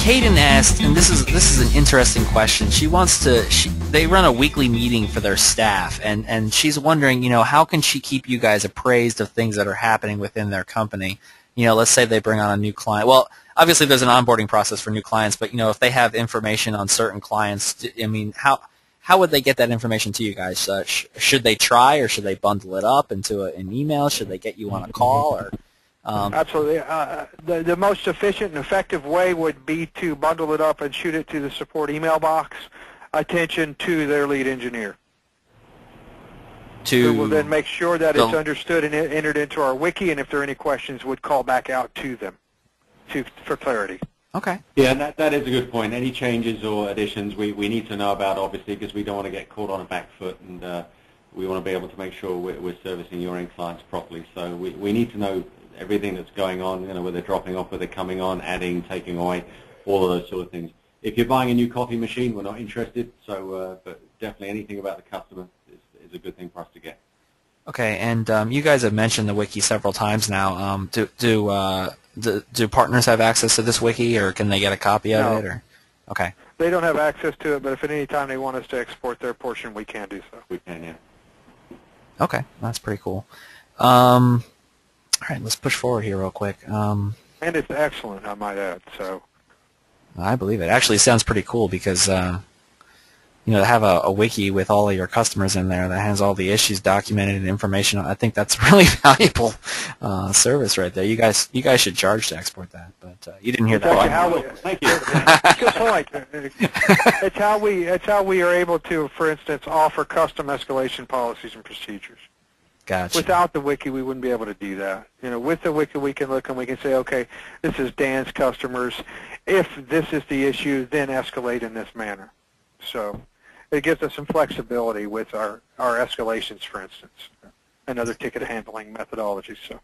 Kaden asked, and this is an interesting question. She wants to. They run a weekly meeting for their staff, and she's wondering, how can she keep you guys appraised of things that are happening within their company? Let's say they bring on a new client. Well, obviously there's an onboarding process for new clients, but if they have information on certain clients, how would they get that information to you guys? Should they try, or should they bundle it up into an email? Should they get you on a call, or? Absolutely. The most efficient and effective way would be to bundle it up and shoot it to the support email box. Attention to their lead engineer. Who will then make sure that it's understood and entered into our wiki, and if there are any questions, would call back out to them for clarity. Okay. Yeah, and that is a good point. Any changes or additions we need to know about, obviously, because we don't want to get caught on a back foot, and we want to be able to make sure we're servicing your end clients properly. So we need to know everything that's going on, whether they're dropping off, whether they're coming on, adding, taking away, all of those sort of things. If you're buying a new coffee machine, we're not interested, so but definitely anything about the customer is a good thing for us to get. Okay, and you guys have mentioned the wiki several times now. Do partners have access to this wiki, or can they get a copy of it? Or okay, they don't have access to it, but if at any time they want us to export their portion, we can do so. We can, yeah. Okay, that's pretty cool. All right, let's push forward here real quick. And it's excellent, I might add. So I believe it. Actually, it sounds pretty cool because to have a wiki with all of your customers in there that has all the issues documented and information. I think that's a really valuable service right there. You guys should charge to export that, but you didn't hear that. Thank you. Good point. It's how we are able to, for instance, offer custom escalation policies and procedures. Gotcha. Without the wiki, we wouldn't be able to do that. With the wiki, we can look and we can say, okay, this is Dan's customers. If this is the issue, then escalate in this manner. So it gives us some flexibility with our escalations, for instance, and other ticket handling methodologies. So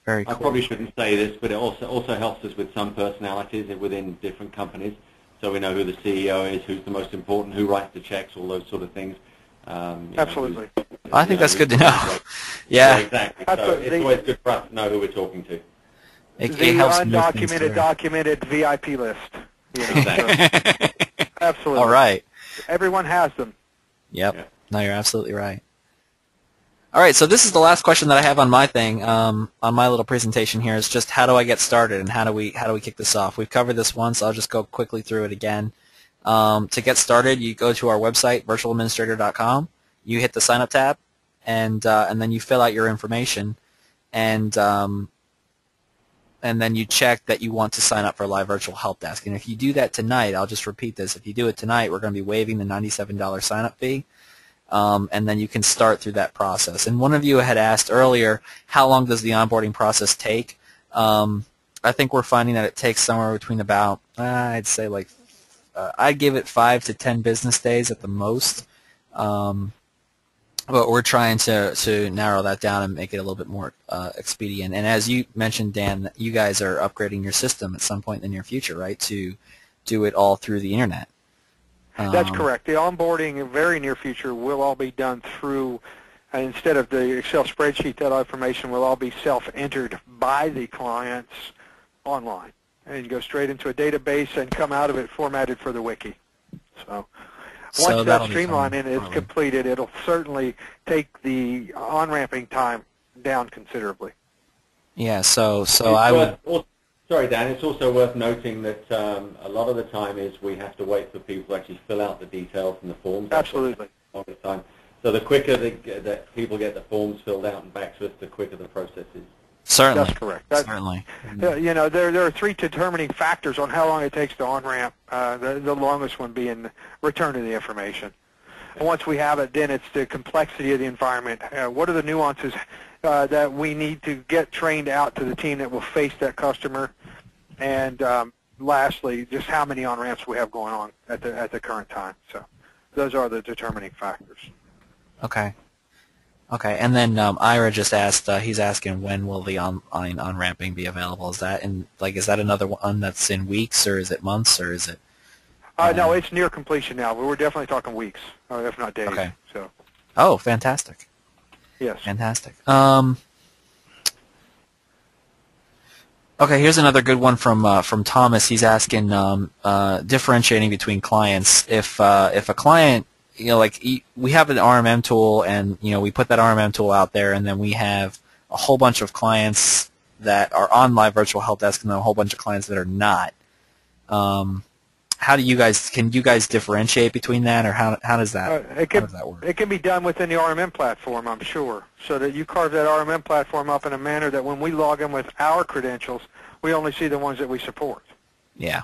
very cool. I probably shouldn't say this, but it also helps us with some personalities within different companies, so we know who the CEO is, who's the most important, who writes the checks, all those sort of things. Absolutely. I think that's good to know. Yeah. Exactly. So it's always good for us to know who we're talking to. The undocumented, documented VIP list. Exactly. Absolutely. All right. Everyone has them. Yep. Yeah. No, you're absolutely right. All right, so this is the last question that I have on my thing, on my little presentation here, is just how do I get started and how do we kick this off? We've covered this once. I'll just go quickly through it again. To get started, you go to our website, virtualadministrator.com. You hit the Sign Up tab, and then you fill out your information, and then you check that you want to sign up for Live Virtual Help Desk. And if you do that tonight, I'll just repeat this. If you do it tonight, we're going to be waiving the $97 sign-up fee, and then you can start through that process. And one of you had asked earlier, how long does the onboarding process take? I think we're finding that it takes somewhere between about, I'd say like, I'd give it 5 to 10 business days at the most. But we're trying to narrow that down and make it a little bit more expedient. And as you mentioned, Dan, you guys are upgrading your system at some point in the near future, right, to do it all through the Internet. That's correct. The onboarding in the very near future will all be done through, instead of the Excel spreadsheet, that information will all be self-entered by the clients online and go straight into a database and come out of it formatted for the wiki. So once that streamlining is completed, it'll certainly take the on-ramping time down considerably. Yeah, so I would... Sorry, Dan, it's also worth noting that a lot of the time is we have to wait for people to actually fill out the details and the forms. Absolutely. All the time. So the quicker that people get the forms filled out and back to us, the quicker the process is. Certainly. That's correct. Certainly. There are 3 determining factors on how long it takes to on-ramp, the longest one being return to the information. And once we have it, then it's the complexity of the environment. What are the nuances that we need to get trained out to the team that will face that customer? And lastly, just how many on-ramps we have going on at the current time. So those are the determining factors. Okay. Okay, and then Ira just asked, he's asking when will the online on-ramping be available? Is that another one that's in weeks, or is it months, or is it? No, it's near completion now. We're definitely talking weeks, if not days. Okay. So. Oh, fantastic. Yes. Fantastic. Okay, here's another good one from Thomas. He's asking differentiating between clients. If a client, like we have an RMM tool, and we put that RMM tool out there, and then we have a whole bunch of clients that are on Live Virtual Help Desk, and then a whole bunch of clients that are not. How do can you guys differentiate between that, or how does that work? It can be done within the RMM platform, I'm sure, so that you carve that RMM platform up in a manner that when we log in with our credentials, we only see the ones that we support. Yeah,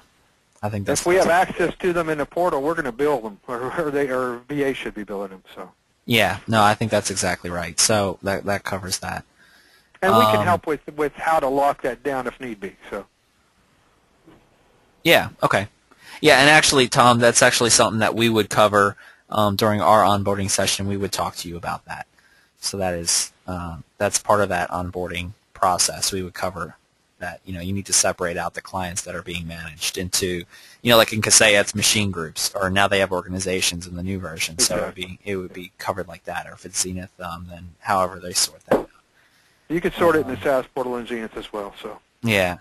I think that's. If we have access to them in the portal, we're going to bill them, or VA should be billing them. So. Yeah, no, I think that's exactly right. So that covers that. And we can help with how to lock that down if need be. So. Yeah. Okay. Yeah, and actually, Tom, that's actually something that we would cover during our onboarding session. We would talk to you about that. So that is that's part of that onboarding process. We would cover that. You need to separate out the clients that are being managed into, like in Kaseya, it's machine groups, or now they have organizations in the new version. Exactly. So it would be covered like that. Or if it's Zenith, then however they sort that out. You could sort it in the SAS portal in Zenith as well. So. Yeah.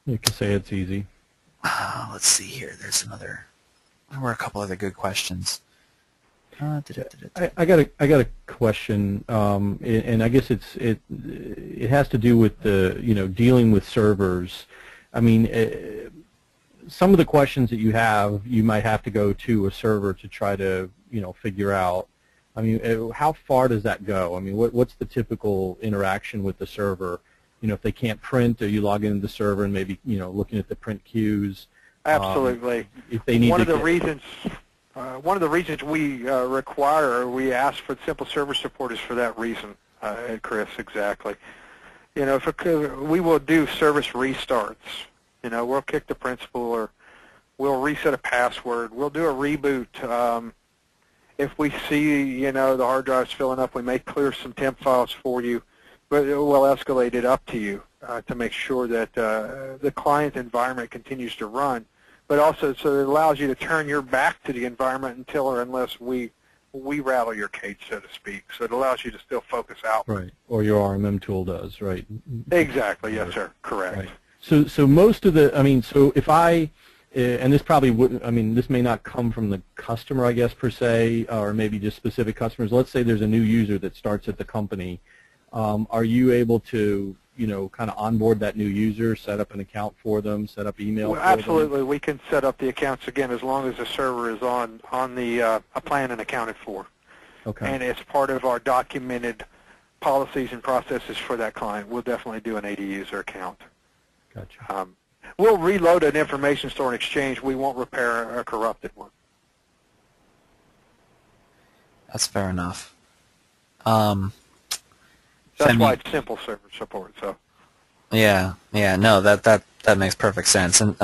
You can say it's easy. Let's see here. There were a couple other good questions. I got a question, and I guess it has to do with the dealing with servers. I mean, some of the questions that you have, you might have to go to a server to try to figure out. I mean, how far does that go? I mean, what's the typical interaction with the server? If they can't print, or you log into the server and maybe looking at the print queues. Absolutely. If they need one of the reasons we require, or we ask for simple server support is for that reason, Chris. Exactly. We will do service restarts. We'll kick the principal, or we'll reset a password. We'll do a reboot. If we see the hard drive's filling up, we may clear some temp files for you. But we'll escalate it up to you to make sure that the client environment continues to run, but also so it allows you to turn your back to the environment until or unless we rattle your cage, so to speak. So it allows you to still focus out. Right, or your RMM tool does, right? Exactly, yes, sir, correct. Right. So most of the, so if I, and this probably wouldn't, this may not come from the customer, I guess, per se, or maybe just specific customers. Let's say there's a new user that starts at the company. Are you able to, kind of onboard that new user, set up an account for them, set up email for absolutely. them? We can set up the accounts, again, as long as the server is on the a plan and accounted for. Okay. And it's part of our documented policies and processes for that client. We'll definitely do an AD user account. Gotcha. We'll reload an information store and Exchange. We won't repair a corrupted one. That's fair enough. That's why it's simple server support. So. Yeah, no, that makes perfect sense. And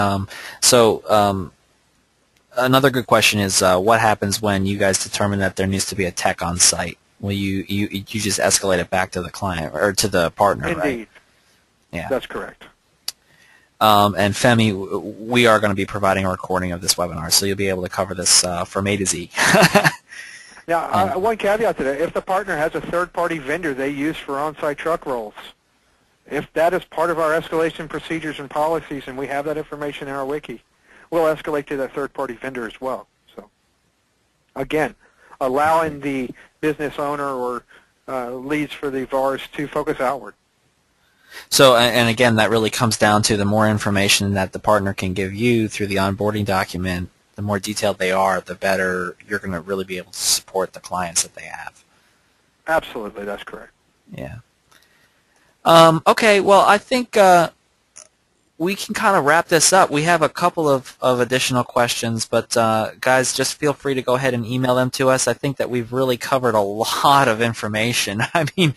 another good question is, what happens when you guys determine that there needs to be a tech on site? Will you just escalate it back to the client or to the partner? Indeed. Right? Yeah, that's correct. And Femi, we are going to be providing a recording of this webinar, so you'll be able to cover this from A to Z. Now, one caveat to that, if the partner has a third-party vendor they use for on-site truck rolls, if that is part of our escalation procedures and policies and we have that information in our wiki, we'll escalate to that third-party vendor as well. So, again, allowing the business owner or leads for the VARs to focus outward. So, and again, that really comes down to the more information that the partner can give you through the onboarding document, the more detailed they are, the better you're going to really be able to support the clients that they have. Absolutely, that's correct. Yeah. Okay, well, I think we can kind of wrap this up. We have a couple of additional questions, but guys, just feel free to go ahead and email them to us. I think that we've really covered a lot of information. I mean,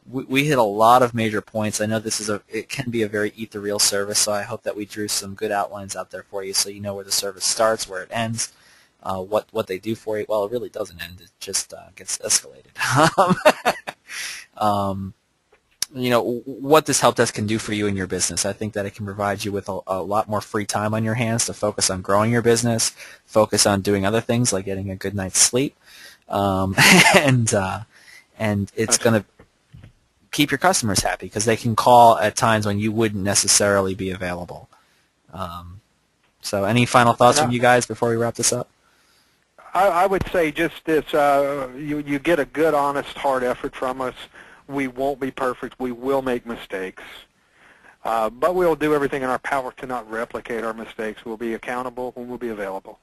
we hit a lot of major points. I know it can be a very ethereal service, so I hope that we drew some good outlines out there for you, so you know where the service starts, where it ends, what they do for you. Well, it really doesn't end; it just gets escalated. what this help desk can do for you in your business. I think that it can provide you with a lot more free time on your hands to focus on growing your business, focus on doing other things like getting a good night's sleep, and it's going to keep your customers happy because they can call at times when you wouldn't necessarily be available. So any final thoughts from you guys before we wrap this up? I would say just this, you get a good, honest, hard effort from us. We won't be perfect. We will make mistakes. But we'll do everything in our power to not replicate our mistakes. We'll be accountable and we'll be available.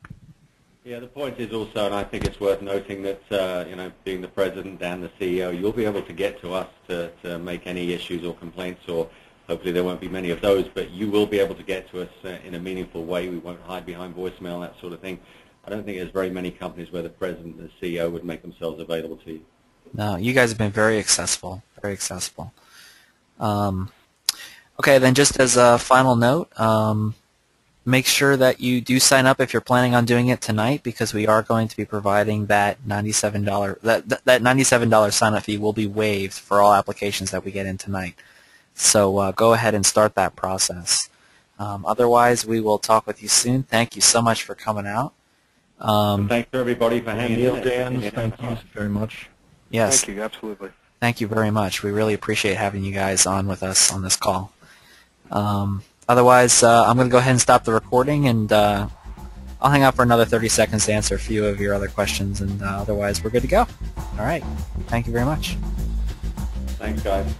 Yeah, the point is also, and I think it's worth noting that, being the president and the CEO, you'll be able to get to us to make any issues or complaints, or hopefully there won't be many of those, but you will be able to get to us in a meaningful way. We won't hide behind voicemail, that sort of thing. I don't think there's very many companies where the president and the CEO would make themselves available to you. No, you guys have been very accessible, very accessible. Okay, then just as a final note, make sure that you do sign up if you're planning on doing it tonight, because we are going to be providing that $97 that $97 sign-up fee will be waived for all applications that we get in tonight. So go ahead and start that process. Otherwise, we will talk with you soon. Thank you so much for coming out. Thanks to everybody for hanging in. Dan, thank you very much. Yes. Thank you, absolutely. Thank you very much. We really appreciate having you guys on with us on this call. Otherwise, I'm going to go ahead and stop the recording, and I'll hang out for another 30 seconds to answer a few of your other questions, and otherwise we're good to go. All right. Thank you very much. Thanks, guys.